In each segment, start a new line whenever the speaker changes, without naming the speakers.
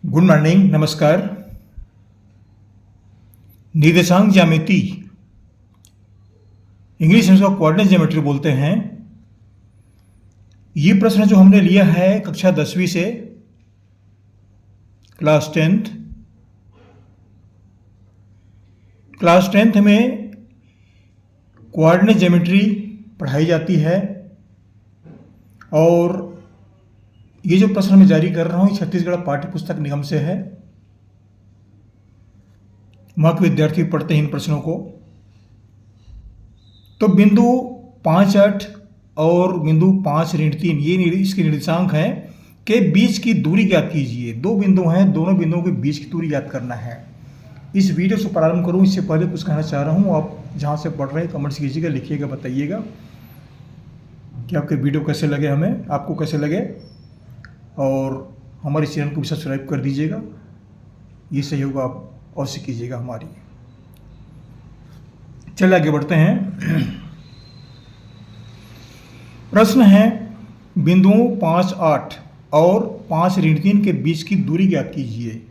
Good morning, नमस्कार। निर्देशांक ज्यामिति, इंग्लिश में इसको कोऑर्डिनेट ज्योमेट्री बोलते हैं। ये प्रश्न जो हमने लिया है कक्षा 10वीं से, क्लास 10th। क्लास 10th में कोऑर्डिनेट ज्योमेट्री पढ़ाई जाती है और ये जो प्रश्न मैं जारी कर रहा हूँ छत्तीसगढ़ पाठ्य पुस्तक निगम से है। वहाँ के विद्यार्थी पढ़ते हैं इन प्रश्नों को। तो बिंदु 5, 8 और बिंदु 5 ऋण 3 ये इसके निर्देशांक हैं के बीच की दूरी ज्ञात कीजिए। दो बिंदु हैं, दोनों बिंदुओं के बीच की दूरी ज्ञात करना है। इस वीडियो से प्रारंभ करूँ इससे पहले कुछ कहना चाह रहा हूँ। आप जहाँ से पढ़ रहे हैं कमेंट्स कीजिएगा, लिखिएगा, बताइएगा कि आपके वीडियो कैसे लगे, हमें आपको कैसे लगे, और हमारे चैनल को भी सब्सक्राइब कर दीजिएगा। ये सहयोग आप अवश्य कीजिएगा हमारी। चलिए आगे बढ़ते हैं। प्रश्न है बिंदुओं 5, 8 और 5 ऋण 3 के बीच की दूरी ज्ञात कीजिए।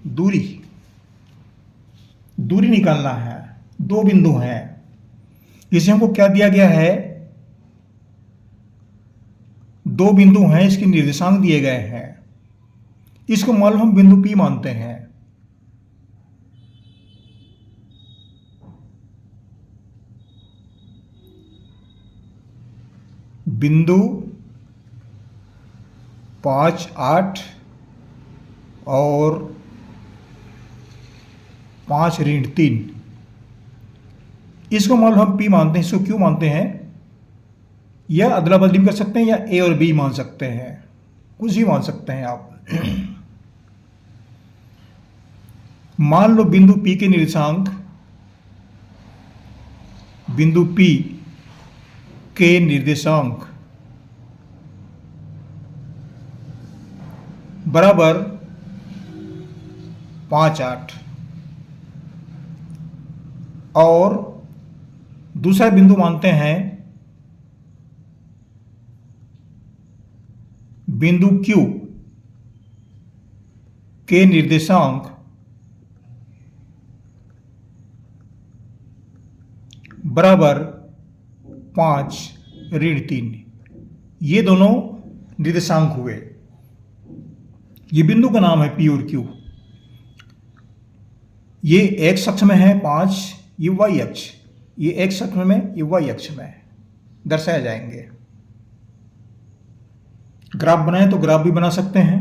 दूरी निकालना है। दो बिंदु हैं, इसे हमको क्या दिया गया है, दो बिंदु हैं, इसके निर्देशांक दिए गए हैं। इसको मान लो हम बिंदु P मानते हैं। बिंदु 5, 8 और 5 ऋण 3, इसको मान लो हम P मानते हैं। इसको क्यों मानते हैं, या अदला बदली कर सकते हैं, या A और B मान सकते हैं, कुछ भी मान सकते हैं आप। मान लो बिंदु P के निर्देशांक, बिंदु P के निर्देशांक बराबर 5, 8 और दूसरा बिंदु मानते हैं बिंदु Q के निर्देशांक बराबर 5 ऋण 3। ये दोनों निर्देशांक हुए। ये बिंदु का नाम है P और Q। ये x अक्ष में है 5, ये y अक्ष, ये x अक्ष में, ये y अक्ष में दर्शाए जाएंगे। ग्राफ बनाए तो ग्राफ भी बना सकते हैं।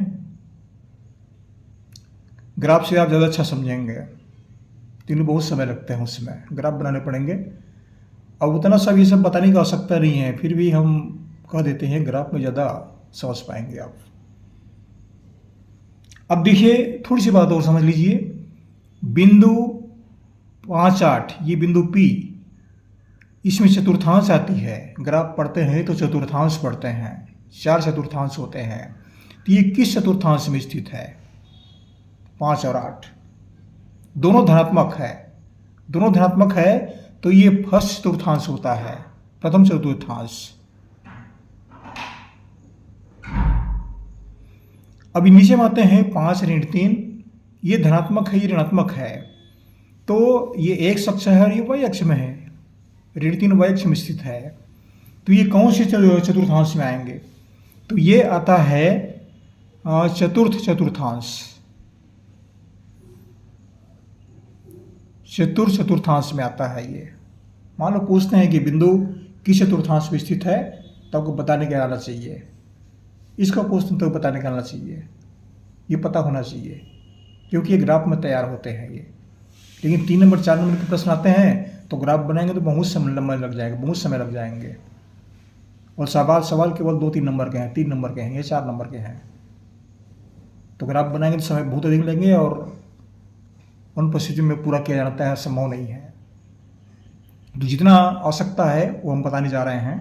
ग्राफ से आप ज़्यादा अच्छा समझेंगे, तीनों बहुत समय लगते हैं उसमें, ग्राफ बनाने पड़ेंगे। अब उतना सब ये सब बताने की आवश्यकता नहीं है, फिर भी हम कह देते हैं ग्राफ में ज़्यादा समझ पाएंगे आप। अब देखिए, थोड़ी सी बात और समझ लीजिए। बिंदु 5, 8 ये बिंदु P, इसमें चतुर्थांश आती है। ग्राफ पढ़ते हैं तो चतुर्थांश पढ़ते हैं, 4 चतुर्थांश होते हैं। तो ये किस चतुर्थांश में स्थित है, 5 और 8 दोनों धनात्मक है। दोनों धनात्मक है तो ये फर्स्ट चतुर्थांश होता है, प्रथम चतुर्थांश। अभी नीचे में आते हैं 5 ऋण 3, ये धनात्मक है, ये ऋणात्मक है। तो ये x अक्ष है और ये y अक्ष में है। ऋण 3 y अक्ष में स्थित है। तो ये कौन से चतुर्थांश में आएंगे, तो ये आता है चतुर्थ चतुर्थांश। चतुर्थ चतुर्थांश में आता है ये। मान लो पूछते हैं कि बिंदु किस चतुर्थांश में स्थित है, तो आपको बताने का आना चाहिए। इसका पूछते हैं तो बताने का आना चाहिए, ये पता होना चाहिए, क्योंकि ये ग्राफ में तैयार होते हैं ये। लेकिन 3 नंबर 4 नंबर के प्रश्न आते हैं तो ग्राफ बनाएंगे तो बहुत समय लग जाएगा, बहुत समय लग जाएंगे। और सवाल केवल 2-3 नंबर के हैं, 3 नंबर के हैं या 4 नंबर के हैं। तो ग्राफ बनाएंगे तो समय बहुत अधिक लेंगे और उन परिस्थितियों में पूरा किया जाता है संभव नहीं है। तो जितना आवश्यकता है वो हम बताने जा रहे हैं।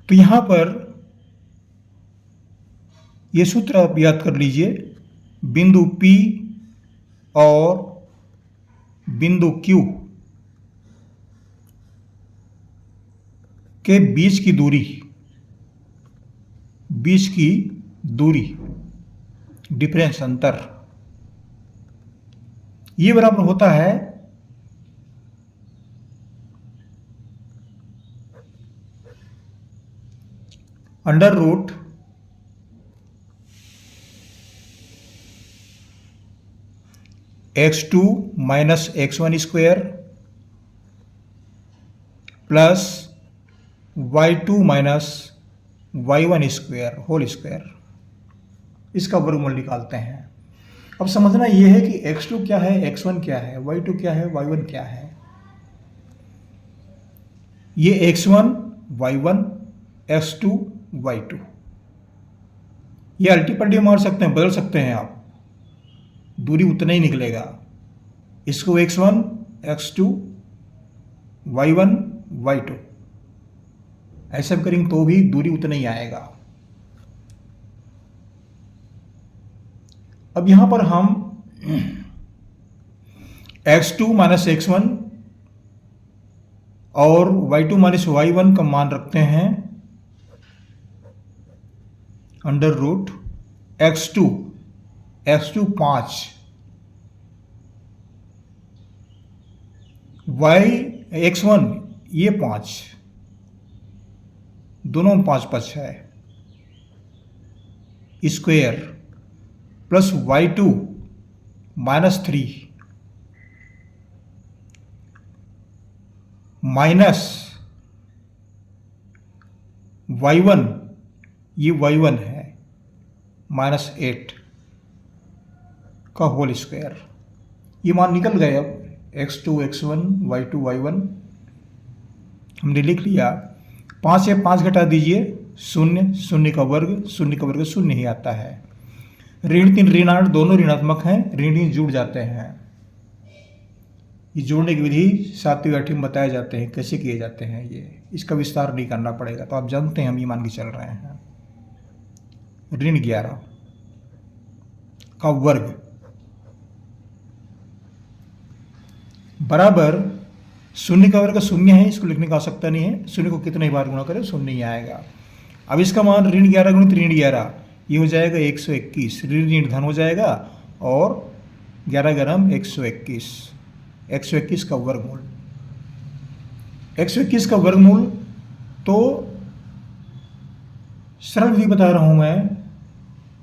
तो यहां पर ये सूत्र आप याद कर लीजिए। बिंदु P और बिंदु Q के बीच की दूरी बीच की दूरी, डिफरेंस, अंतर, ये बराबर होता है under root x2 minus x1 square plus y2 minus y1 square whole square, इसका वर्गमूल निकालते हैं। अब समझना यह है कि x2 क्या है, x1 क्या है, y2 क्या है, y1 क्या है। ये x1 y1 x2 y2, ये अल्टी पल्टी मार सकते हैं, बदल सकते हैं आप, दूरी उतना ही निकलेगा। इसको x1 x2 y1 y2 ऐसा करेंगे तो भी दूरी उतना ही आएगा। अब यहां पर हम x2 माइनस x1 और y2 माइनस y1 का मान रखते हैं अंडर रूट x2 5, x1 ये 5, दोनों 5 5 है square plus y2 minus 3 minus y1 ये y1 है माइनस 8 का होल स्क्वायर। ये मान निकल गए। अब x2 x1 y2 y1 हमने लिख लिया। 5 से 5 घटा दीजिए, 0, 0 का वर्ग 0 ही आता है। ऋण 3 ऋण 8 दोनों ऋणात्मक हैं, ऋण जुड़ जाते हैं। ये जोड़ने की विधि 7वीं 8वीं में बताए जाते हैं कैसे किए जाते हैं, ये इसका विस्तार नहीं करना पड़ेगा, तो आप जानते हैं हम ये मान के चल रहे हैं। ऋण 11 का वर्ग बराबर 0 का वर्ग 0 है, इसको लिखने का आवश्यकता नहीं है। 0 को कितने बार गुणा करें 0 ही आएगा। अब इसका मान ऋण 11 गुणित ऋण 11 ये हो जाएगा 121, ऋण ऋण धन हो जाएगा और 11 ग्राम 121 का वर्गमूल। 121 का वर्गमूल तो सरल विधि बता रहा हूं मैं।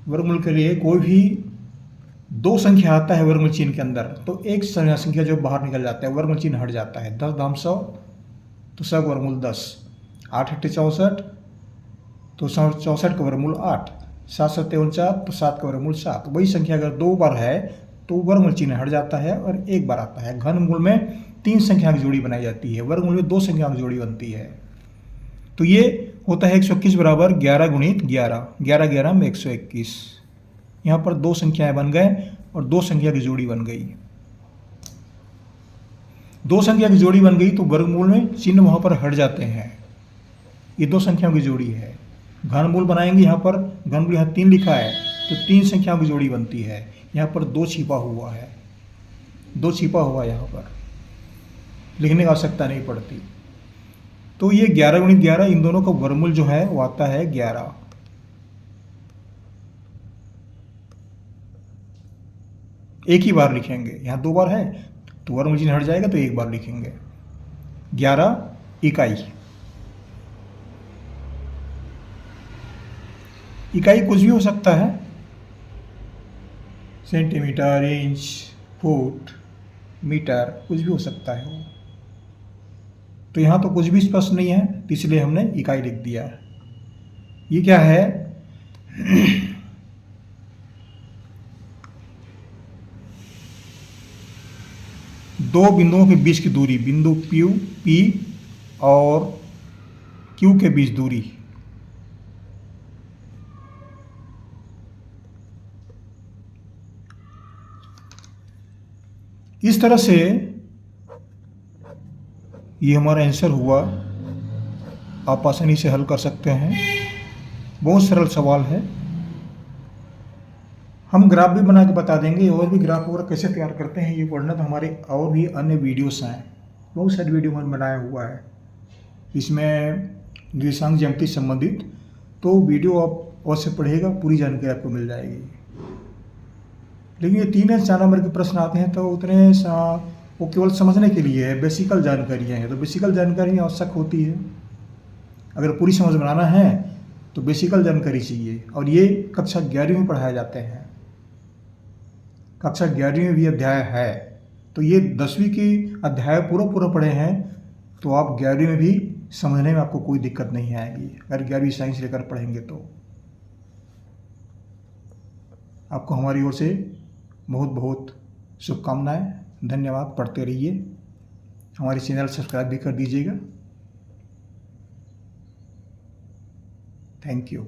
वर्गमूल के लिए कोई भी 2 संख्या आता है वर्गमूल चिन्ह के अंदर, तो एक संख्या जो बाहर निकल जाता है वर्गमूल चिन्ह हट जाता है। 10 दाम 100 तो 100 का वर्गमूल 10, 8 8 64 तो 64 का वर्गमूल 8, 7 7 49 तो 7 का वर्गमूल 7। वही संख्या अगर 2 बार है तो वर्गमूल चिन्ह हट जाता है और 1 बार आता है। घनमूल में 3 संख्या की जोड़ी बनाई जाती है, वर्गमूल में 2 संख्या की जोड़ी बनती है। तो ये होता है 121 बराबर 11 गुणित 11, 11 11 में 121। यहाँ पर 2 संख्याएं बन गए और 2 संख्या की जोड़ी बन गई। 2 संख्या की जोड़ी बन गई तो वर्गमूल में चिन्ह वहां पर हट जाते हैं। ये 2 संख्याओं की जोड़ी है। घनमूल बनाएंगे, यहाँ पर घनमूल यहाँ 3 लिखा है तो 3 संख्याओं की जोड़ी बनती है। यहाँ पर 2 छिपा हुआ है, 2 छिपा हुआ यहाँ पर, लिखने की आवश्यकता नहीं पड़ती। तो ये 11 गुणित 11 इन दोनों का वर्गमूल जो है वो आता है 11। एक ही बार लिखेंगे, यहाँ 2 बार है तो वर्गमूल चिन्ह हट जाएगा तो 1 बार लिखेंगे। 11 इकाई, इकाई कुछ भी हो सकता है, सेंटीमीटर, इंच, फुट, मीटर, कुछ भी हो सकता है वो। तो यहाँ तो कुछ भी स्पष्ट नहीं है तो इसलिए हमने इकाई लिख दिया। ये क्या है दो बिंदुओं के बीच की दूरी, बिंदु P और Q के बीच दूरी। इस तरह से ये हमारा आंसर हुआ। आप आसानी से हल कर सकते हैं, बहुत सरल सवाल है। हम ग्राफ भी बना के बता देंगे, और भी ग्राफ वगैरह कैसे तैयार करते हैं ये पढ़ना तो हमारे और भी अन्य वीडियोस हैं, बहुत सारे वीडियो मैंने बनाया हुआ है इसमें निर्देशांक ज्यामिति संबंधित। तो वीडियो आप अवश्य पढ़िएगा, पूरी जानकारी आपको मिल जाएगी। लेकिन ये 3 या 4 नंबर के प्रश्न आते हैं तो वो केवल समझने के लिए है, बेसिकल जानकारियाँ हैं, तो बेसिकल जानकारी आवश्यक होती है। अगर पूरी समझ बनाना है तो बेसिकल जानकारी चाहिए, और ये कक्षा 11वीं में पढ़ाए जाते हैं। कक्षा 11वीं में भी अध्याय है, तो ये 10वीं की अध्याय पूरा पढ़े हैं तो आप 11वीं में भी समझने में आपको कोई दिक्कत नहीं आएगी, अगर 11वीं साइंस लेकर पढ़ेंगे तो। आपको हमारी ओर से बहुत बहुत शुभकामनाएं। धन्यवाद। पढ़ते रहिए। हमारे चैनल सब्सक्राइब भी कर दीजिएगा। Thank you.